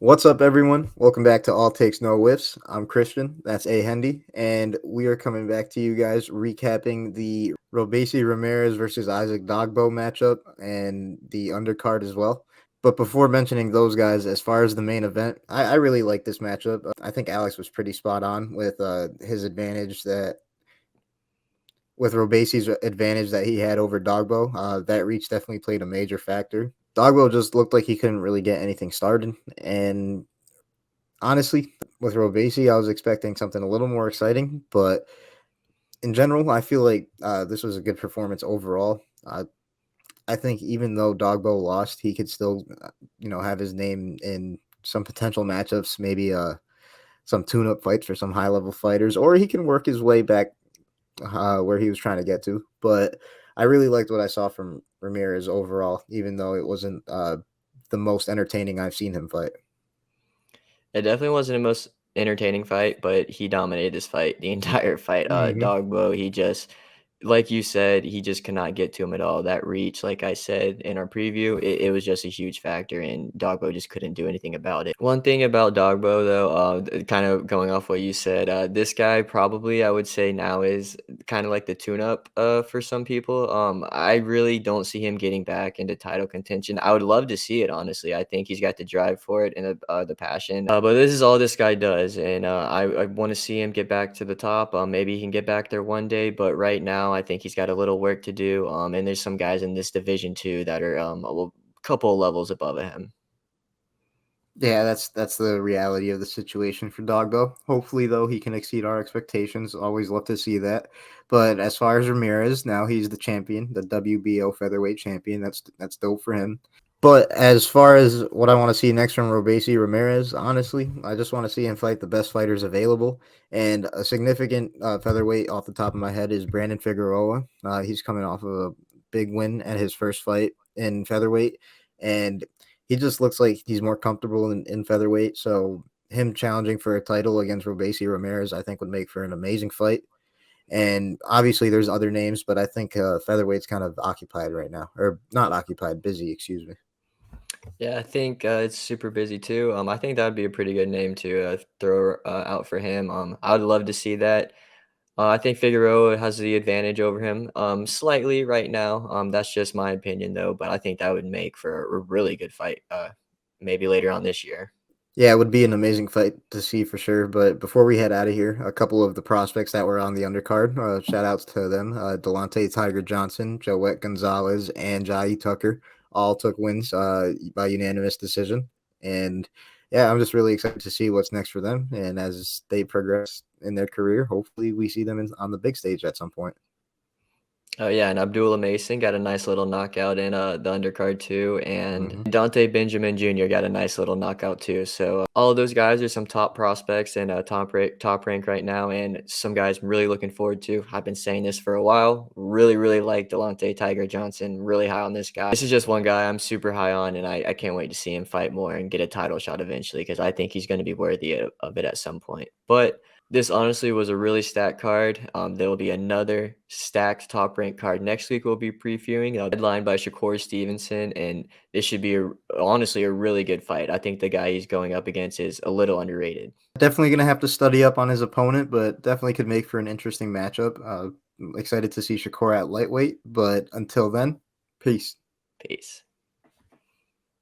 What's up, everyone? Welcome back to All Takes No Whiffs. I'm Christian. That's A Hendy, and we are coming back to you guys recapping the Robeisy Ramirez versus Isaac Dogboe matchup and the undercard as well. But before mentioning those guys, as far as the main event, I really like this matchup. I think Alex was pretty spot on with his advantage that with Robesi's advantage that he had over Dogboe. That reach definitely played a major factor. Dogboe just looked like he couldn't really get anything started, and honestly, with Robeisy, I was expecting something a little more exciting, but in general, I feel like this was a good performance overall. I think even though Dogboe lost, he could still, have his name in some potential matchups, maybe some tune-up fights for some high-level fighters, or he can work his way back where he was trying to get to. But I really liked what I saw from Ramirez overall, even though it wasn't the most entertaining I've seen him fight. It definitely wasn't the most entertaining fight, but he dominated this fight, the entire fight. Hmm. Dogboe, he just, like you said, he just could not get to him at all. That reach, like I said in our preview, it was just a huge factor, and Dogboe just couldn't do anything about it. One thing about Dogboe, though, kind of going off what you said, this guy probably I would say now is kind of like the tune-up for some people. I really don't see him getting back into title contention. I would love to see it, honestly. I think he's got the drive for it and the passion. But this is all this guy does, and I want to see him get back to the top. Maybe he can get back there one day, but right now I think he's got a little work to do. And there's some guys in this division too that are couple of levels above him. Yeah, that's the reality of the situation for Dogboe. Hopefully, though, he can exceed our expectations. Always love to see that. But as far as Ramirez, now he's the champion, the WBO featherweight champion. That's dope for him. But as far as what I want to see next from Robeisy Ramirez, honestly, I just want to see him fight the best fighters available. And a significant featherweight off the top of my head is Brandon Figueroa. He's coming off of a big win at his first fight in featherweight, and he just looks like he's more comfortable in featherweight. So him challenging for a title against Robeisy Ramirez, I think would make for an amazing fight. And obviously, there's other names, but I think featherweight's kind of occupied right now, or not occupied, busy. Excuse me. Yeah, I think it's super busy too. I think that would be a pretty good name to throw out for him. I would love to see that. I think Figueroa has the advantage over him, slightly right now. That's just my opinion though, but I think that would make for a really good fight, maybe later on this year. Yeah, it would be an amazing fight to see for sure. But before we head out of here, a couple of the prospects that were on the undercard, shout outs to them. Delonte Tiger Johnson, Joette Gonzalez, and Jai Tucker all took wins by unanimous decision. And yeah, I'm just really excited to see what's next for them. And as they progress in their career, hopefully we see them on the big stage at some point. Oh yeah, and Abdullah Mason got a nice little knockout in the undercard too, and Hmm. Dante Benjamin Jr. got a nice little knockout too. So all of those guys are some top prospects and top rank right now, and some guys I'm really looking forward to. I've been saying this for a while. Really like Delonte Tiger Johnson. Really high on this guy. This is just one guy I'm super high on, and I can't wait to see him fight more and get a title shot eventually because I think he's going to be worthy of it at some point. But this honestly was a really stacked card. There will be another stacked top ranked card next week. We'll be previewing, headlined by Shakur Stevenson, and this should be honestly a really good fight. I think the guy he's going up against is a little underrated. Definitely going to have to study up on his opponent, but definitely could make for an interesting matchup. Excited to see Shakur at lightweight, but until then, peace. Peace.